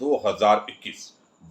2021।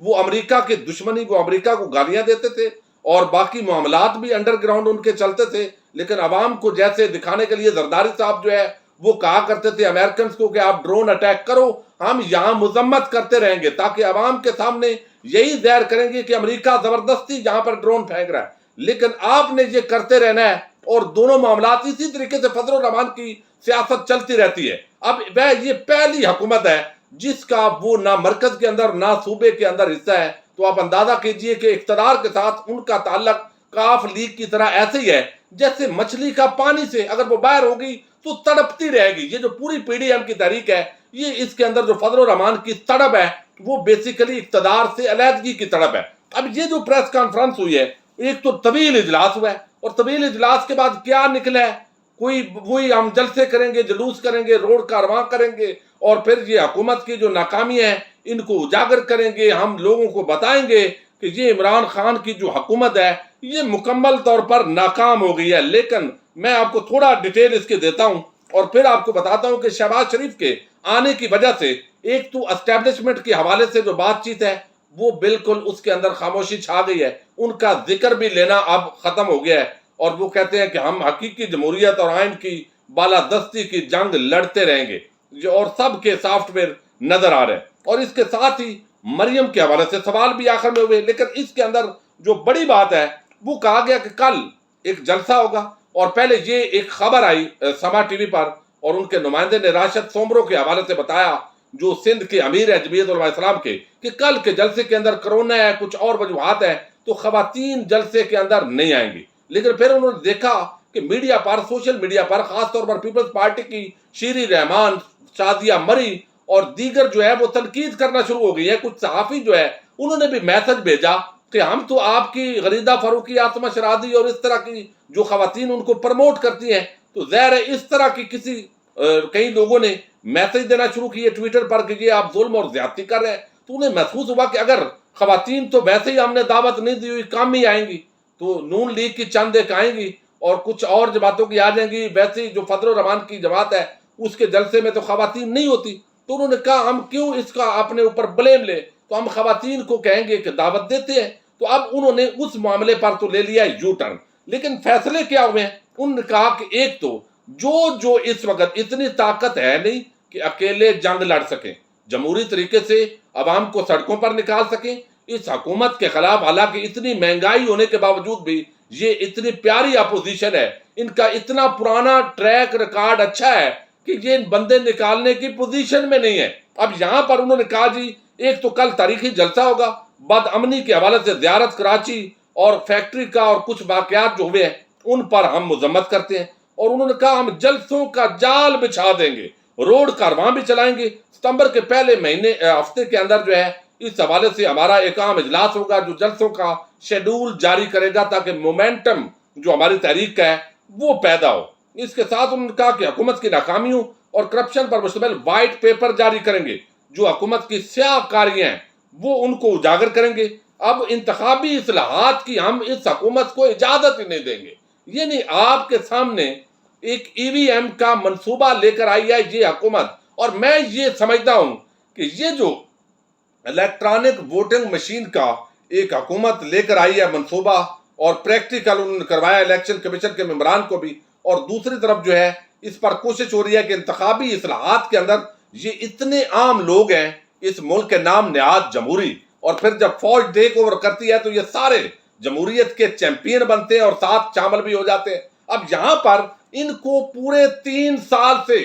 وہ امریکہ کی دشمنی، وہ امریکہ کو گالیاں دیتے تھے اور باقی معاملات بھی انڈر گراؤنڈ ان کے چلتے تھے، لیکن عوام کو جیسے دکھانے کے لیے زرداری صاحب جو ہے وہ کہا کرتے تھے امریکنز کو کہ آپ ڈرون اٹیک کرو، ہم یہاں مذمت کرتے رہیں گے، تاکہ عوام کے سامنے یہی ظاہر کریں گے کہ امریکہ زبردستی یہاں پر ڈرون پھینک رہا ہے۔ لیکن آپ نے یہ کرتے رہنا ہے اور دونوں معاملات اسی طریقے سے فضل الرحمان کی سیاست چلتی رہتی ہے۔ اب یہ پہلی حکومت ہے جس کا وہ نہ مرکز کے اندر نہ صوبے کے اندر حصہ ہے، تو آپ اندازہ کیجئے کہ اقتدار کے ساتھ ان کا تعلق کاف لیگ کی طرح ایسے ہی ہے جیسے مچھلی کا پانی سے اگر وہ باہر ہوگی تو تڑپتی رہے گی۔ یہ جو پوری پی ڈی ایم کی تحریک ہے، یہ اس کے اندر جو فضل الرحمان کی تڑپ ہے وہ بیسیکلی اقتدار سے علیحدگی کی تڑپ ہے۔ اب یہ جو پریس کانفرنس ہوئی ہے، ایک تو طویل اجلاس ہوا ہے اور طویل اجلاس کے بعد کیا نکلا ہے؟ کوئی وہی ہم جلسے کریں گے، جلوس کریں گے، روڈ کارواں کریں گے اور پھر یہ حکومت کی جو ناکامی ہے ان کو اجاگر کریں گے، ہم لوگوں کو بتائیں گے کہ یہ عمران خان کی جو حکومت ہے یہ مکمل طور پر ناکام ہو گئی ہے۔ لیکن میں آپ کو تھوڑا ڈیٹیل اس کے دیتا ہوں اور پھر آپ کو بتاتا ہوں کہ شہباز شریف کے آنے کی وجہ سے ایک تو اسٹیبلشمنٹ کے حوالے سے جو بات چیت ہے وہ بالکل اس کے اندر خاموشی چھا گئی ہے، ان کا ذکر بھی لینا اب ختم ہو گیا ہے اور وہ کہتے ہیں کہ ہم حقیقی جمہوریت اور آئین کی بالادستی کی جنگ لڑتے رہیں گے، اور سب کے سافٹ ویئر نظر آ رہے ہیں۔ اور اس کے ساتھ ہی مریم کے حوالے سے سوال بھی آخر میں ہوئے، لیکن اس کے اندر جو بڑی بات ہے وہ کہا گیا کہ کل ایک جلسہ ہوگا، اور پہلے یہ ایک خبر آئی سما ٹی وی پر اور ان کے نمائندے نے راشد سومرو کے حوالے سے بتایا جو سندھ کے امیر ہیں جمعیت علماء اسلام کے، کہ کل کے جلسے کے اندر کرونا ہے، کچھ اور وجوہات ہیں تو خواتین جلسے کے اندر نہیں آئیں گی۔ لیکن پھر انہوں نے دیکھا کہ میڈیا پر، سوشل میڈیا پر، خاص طور پر پیپلز پارٹی کی شیری رحمان، شادیہ مری اور دیگر جو ہے وہ تنقید کرنا شروع ہو گئی ہے۔ کچھ صحافی جو ہے انہوں نے بھی میسج بھیجا کہ ہم تو آپ کی غریدہ فاروقی، آتما شرادی اور اس طرح کی جو خواتین ان کو پروموٹ کرتی ہیں، تو ظاہر ہے اس طرح کی کئی لوگوں نے میسج دینا شروع کیے ٹویٹر پر کہ یہ آپ ظلم اور زیادتی کر رہے ہیں۔ تو انہیں محسوس ہوا کہ اگر خواتین تو ویسے ہی ہم نے دعوت نہیں دی ہوئی، کم ہی آئیں گی، تو نون لیگ کی چند ایک آئیں گی اور کچھ اور جماعتوں کی آ جائیں گی، ویسے ہی جو فضل الرحمان کی جماعت ہے اس کے جلسے میں تو خواتین نہیں ہوتی۔ تو انہوں نے کہا ہم کیوں اس کا اپنے اوپر بلیم لیں، تو ہم خواتین کو کہیں گے کہ دعوت دیتے ہیں۔ تو اب انہوں نے اس معاملے پر تو لے لیا یو ٹرن، لیکن فیصلے کیا ہوئے ہیں؟ انہوں نے کہا کہ ایک تو جو اس وقت اتنی طاقت ہے نہیں کہ اکیلے جنگ لڑ سکیں، جمہوری طریقے سے عوام کو سڑکوں پر نکال سکیں اس حکومت کے خلاف، حالانکہ اتنی مہنگائی ہونے کے باوجود بھی یہ اتنی پیاری اپوزیشن ہے، ان کا اتنا پرانا ٹریک ریکارڈ اچھا ہے کہ یہ بندے نکالنے کی پوزیشن میں نہیں ہے۔ اب یہاں پر انہوں نے کہا جی ایک تو کل تاریخی جلسہ ہوگا، بد امنی کے حوالے سے زیارت کراچی اور فیکٹری کا اور کچھ واقعات جو ہوئے ہیں ان پر ہم مذمت کرتے ہیں، اور انہوں نے کہا ہم جلسوں کا جال بچھا دیں گے، روڈ کارواں بھی چلائیں گے، ستمبر کے پہلے ہفتے کے اندر جو ہے اس حوالے سے ہمارا ایک عام اجلاس ہوگا جو جلسوں کا شیڈول جاری کرے گا تاکہ مومنٹم جو ہماری تحریک کا ہے وہ پیدا ہو۔ اس کے ساتھ انہوں نے کہا کہ حکومت کی ناکامیوں اور کرپشن پر مشتمل وائٹ پیپر جاری کریں گے، جو حکومت کی سیاہ کاریاں ہیں وہ ان کو اجاگر کریں گے۔ اب انتخابی اصلاحات کی ہم اس حکومت کو اجازت ہی نہیں دیں گے، یعنی آپ کے سامنے ایک ای وی ایم کا منصوبہ لے کر آئی ہے یہ حکومت، اور میں یہ سمجھتا ہوں کہ یہ جو الیکٹرانک ووٹنگ مشین کا ایک حکومت لے کر آئی ہے منصوبہ، اور پریکٹیکل انہوں نے کروایا الیکشن کمیشن کے ممبران کو بھی، اور دوسری طرف جو ہے اس پر کوشش ہو رہی ہے کہ انتخابی اصلاحات کے اندر یہ اتنے عام لوگ ہیں اس ملک کے نام نہاد جمہوری، اور پھر جب فوج ٹیک اوور کرتی ہے تو یہ سارے جمہوریت کے چیمپئن بنتے ہیں اور ساتھ شامل بھی ہو جاتے ہیں۔ اب یہاں پر ان کو پورے 3 سال سے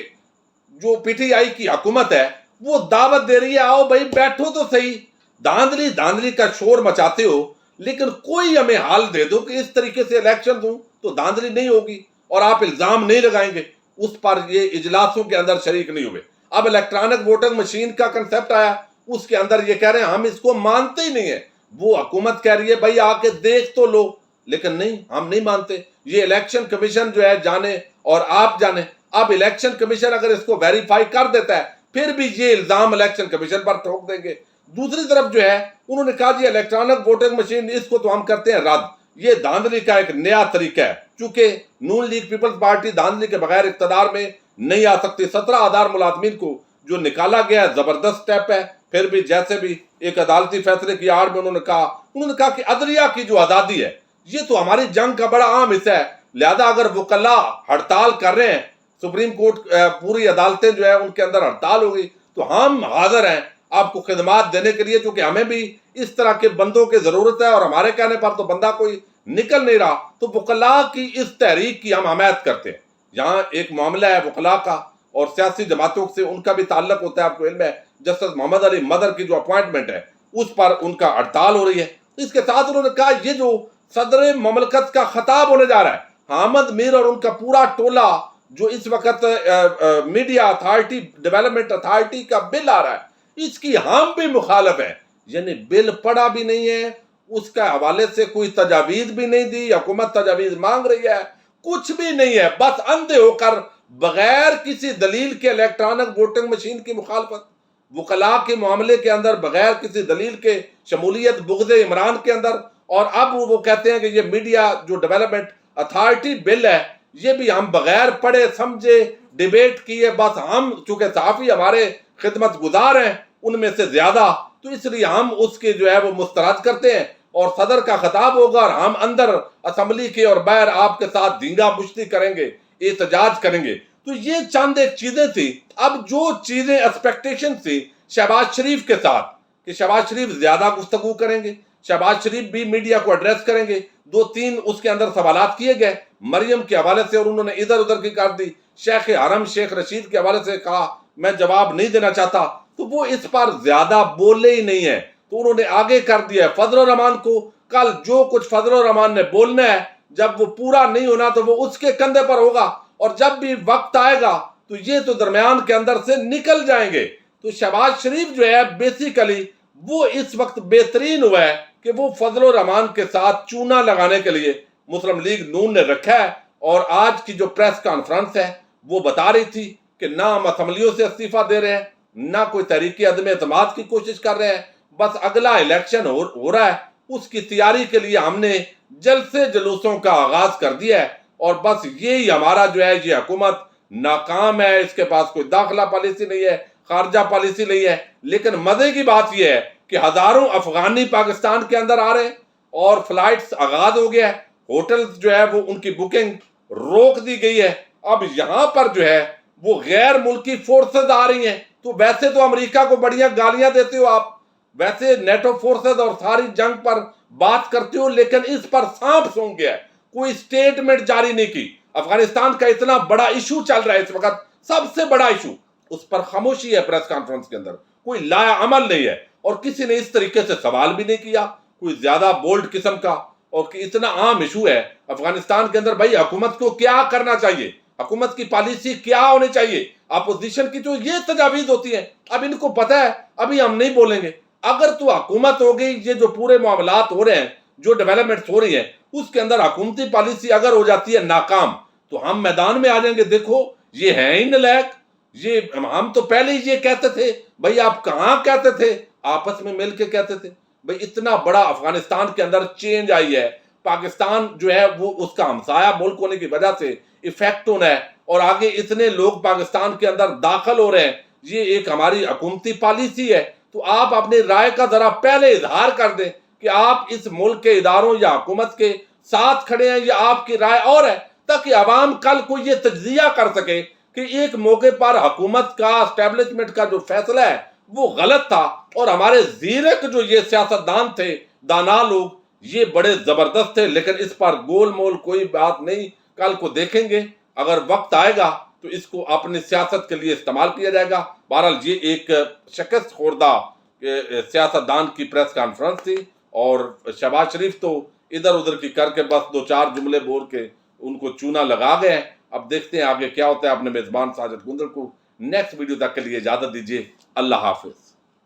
جو پی ٹی آئی کی حکومت ہے وہ دعوت دے رہی ہے آؤ بھائی بیٹھو تو صحیح، دھاندلی کا شور مچاتے ہو، لیکن کوئی ہمیں حال دے دو کہ اس طریقے سے الیکشن ہوں تو دھاندلی نہیں ہوگی اور آپ الزام نہیں لگائیں گے۔ اس پر یہ اجلاسوں کے اندر شریک نہیں ہوئے۔ اب الیکٹرانک ووٹنگ مشین کا کنسپٹ آیا، اس کے اندر یہ کہہ رہے ہیں ہم اس کو مانتے ہی نہیں ہیں، وہ حکومت کہہ رہی ہے بھائی آ کے دیکھ تو لو، لیکن نہیں، ہم نہیں مانتے، یہ الیکشن کمیشن جو ہے جانے اور آپ جانے۔ اب الیکشن کمیشن اگر اس کو ویریفائی کر دیتا ہے پھر بھی یہ الزام الیکشن کمیشن پر ٹھوک دیں گے۔ دوسری طرف جو ہے انہوں نے کہا جی الیکٹرانک ووٹنگ مشین اس کو تو ہم کرتے ہیں رد، یہ دھاندلی کا ایک نیا طریقہ ہے، چونکہ نون لیگ پیپلز پارٹی دھاندلی کے بغیر اقتدار میں نہیں آ سکتی۔ 17,000 ملازمین کو جو نکالا گیا ہے زبردست سٹیپ ہے۔ پھر بھی جیسے بھی ایک عدالتی فیصلے کی آڑ میں انہوں نے کہا کہ عدلیہ کی جو آزادی ہے یہ تو ہماری جنگ کا بڑا عام حصہ ہے، لہذا اگر وکلاء ہڑتال کر رہے ہیں، سپریم کورٹ پوری عدالتیں جو ہے ان کے اندر ہڑتال ہو گئی، تو ہم حاضر ہیں آپ کو خدمات دینے کے لیے، چونکہ ہمیں بھی اس طرح کے بندوں کی ضرورت ہے اور ہمارے کہنے پر تو بندہ کوئی نکل نہیں رہا، تو وکلاء کی اس تحریک کی ہم حمایت کرتے ہیں۔ یہاں ایک معاملہ ہے وکلاء کا اور سیاسی جماعتوں سے ان کا بھی تعلق ہوتا ہے، آپ کو علم ہے جسٹس محمد علی مدر کی جو اپوائنٹمنٹ ہے اس پر ان کا ہڑتال ہو رہی ہے۔ اس کے ساتھ انہوں نے کہا یہ جو صدر مملکت کا خطاب ہونے جا رہا ہے، حامد میر اور ان کا پورا ٹولہ جو اس وقت میڈیا اتھارٹی ڈیولپمنٹ اتھارٹی کا بل آ رہا ہے، اس کی ہم بھی مخالف ہیں، یعنی بل پڑھا بھی نہیں ہے، اس کا حوالے سے کوئی تجاویز بھی نہیں دی، حکومت تجاویز مانگ رہی ہے، کچھ بھی نہیں ہے، بس اندھے ہو کر بغیر کسی دلیل کے الیکٹرانک ووٹنگ مشین کی مخالفت، وکلاء کے معاملے کے اندر بغیر کسی دلیل کے شمولیت بغض عمران کے اندر، اور اب وہ کہتے ہیں کہ یہ میڈیا جو ڈیولپمنٹ اتھارٹی بل ہے یہ بھی ہم بغیر پڑھے سمجھے ڈیبیٹ کیے، بس ہم چونکہ صحافی ہمارے خدمت گزار ہیں ان میں سے زیادہ، تو اس لیے ہم اس کے جو ہے وہ مسترد کرتے ہیں، اور صدر کا خطاب ہوگا اور ہم اندر اسمبلی کے اور باہر آپ کے ساتھ دینگا مشتی کریں گے، احتجاج کریں گے۔ تو یہ چند ایک چیزیں تھی۔ اب جو چیزیں ایکسپیکٹیشن تھی شہباز شریف کے ساتھ کہ شہباز شریف زیادہ گفتگو کریں گے، شہباز شریف بھی میڈیا کو ایڈریس کریں گے، 2-3 اس کے اندر سوالات کیے گئے مریم کے حوالے سے اور انہوں نے ادھر ادھر کی کر دی، شیخ حرم شیخ رشید کے حوالے سے کہا میں جواب نہیں دینا چاہتا، تو وہ اس پر زیادہ بولے ہی نہیں ہیں، تو انہوں نے آگے کر دیا ہے فضل الرحمان کو، کل جو کچھ فضل الرحمان نے بولنا ہے جب وہ پورا نہیں ہونا تو وہ اس کے کندھے پر ہوگا، اور جب بھی وقت آئے گا تو یہ تو درمیان کے اندر سے نکل جائیں گے۔ تو شہباز شریف جو ہے بیسیکلی وہ اس وقت بہترین ہوا ہے کہ وہ فضل الرحمان کے ساتھ چونا لگانے کے لیے مسلم لیگ نون نے رکھا ہے، اور آج کی جو پریس کانفرنس ہے وہ بتا رہی تھی کہ نہ ہم اسمبلیوں سے استعفیٰ دے رہے ہیں، نہ کوئی تحریک عدم اعتماد کی کوشش کر رہے ہیں، بس اگلا الیکشن ہو رہا ہے اس کی تیاری کے لیے ہم نے جلسے جلوسوں کا آغاز کر دیا ہے، اور بس یہی ہمارا جو ہے یہ حکومت ناکام ہے، اس کے پاس کوئی داخلہ پالیسی نہیں ہے، خارجہ پالیسی نہیں ہے۔ لیکن مزے کی بات یہ ہے کہ ہزاروں افغانی پاکستان کے اندر آ رہے ہیں اور فلائٹس آغاز ہو گیا ہے، ہوٹل جو ہے وہ ان کی بکنگ روک دی گئی ہے، اب یہاں پر جو ہے وہ غیر ملکی فورسز آ رہی ہیں، تو ویسے تو امریکہ کو بڑیاں گالیاں دیتے ہو آپ، ویسے نیٹو فورسز اور ساری جنگ پر بات کرتے ہو، لیکن اس پر سانپ سونگ گیا ہے، کوئی سٹیٹمنٹ جاری نہیں کی۔ افغانستان کا اتنا بڑا ایشو چل رہا ہے اس وقت، سب سے بڑا ایشو، اس پر خاموشی ہے پریس کانفرنس کے اندر، کوئی لایا عمل نہیں ہے، اور کسی نے اس طریقے سے سوال بھی نہیں کیا کوئی زیادہ بولڈ قسم کا، اور کہ اتنا عام ایشو ہے افغانستان کے اندر۔ بھائی حکومت کو کیا کرنا چاہیے، حکومت کی پالیسی کیا ہونی چاہیے، اپوزیشن کی جو یہ تجاویز ہوتی ہیں اب ان کو پتہ ہے، ابھی ہم نہیں بولیں گے، اگر تو حکومت ہو گئی، یہ جو پورے معاملات ہو رہے ہیں جو ڈیولپمنٹس ہو رہی ہیں اس کے اندر حکومتی پالیسی اگر ہو جاتی ہے ناکام تو ہم میدان میں آ جائیں گے، دیکھو یہ ہیں ہی نالائق، یہ ہم تو پہلے ہی یہ کہتے تھے، بھائی آپ کہاں کہتے تھے، آپس میں مل کے کہتے تھے، بھئی اتنا بڑا افغانستان کے اندر چینج آئی ہے، پاکستان جو ہے وہ اس کا ہمسایہ ملک ہونے کی وجہ سے افیکٹ ہونا ہے، اور آگے اتنے لوگ پاکستان کے اندر داخل ہو رہے ہیں، یہ ایک ہماری حکومتی پالیسی ہے، تو آپ اپنی رائے کا ذرا پہلے اظہار کر دیں کہ آپ اس ملک کے اداروں یا حکومت کے ساتھ کھڑے ہیں یا آپ کی رائے اور ہے، تاکہ عوام کل کو یہ تجزیہ کر سکے کہ ایک موقع پر حکومت کا اسٹیبلشمنٹ کا جو فیصلہ ہے وہ غلط تھا، اور ہمارے زیرک جو یہ سیاستدان تھے، دانا لوگ، یہ بڑے زبردست تھے، لیکن اس پر گول مول کوئی بات نہیں، کل کو دیکھیں گے اگر وقت آئے گا تو اس کو اپنی سیاست کے لیے استعمال کیا جائے گا۔ بہرحال یہ ایک شکست خوردہ سیاستدان کی پریس کانفرنس تھی، اور شہباز شریف تو ادھر ادھر کی کر کے بس 2-4 جملے بول کے ان کو چونا لگا گئے ہیں۔ اب دیکھتے ہیں آگے کیا ہوتا ہے۔ اپنے میزبان ساجد گندر کو نیکسٹ ویڈیو تک کے لیے اجازت دیجیے، اللہ حافظ۔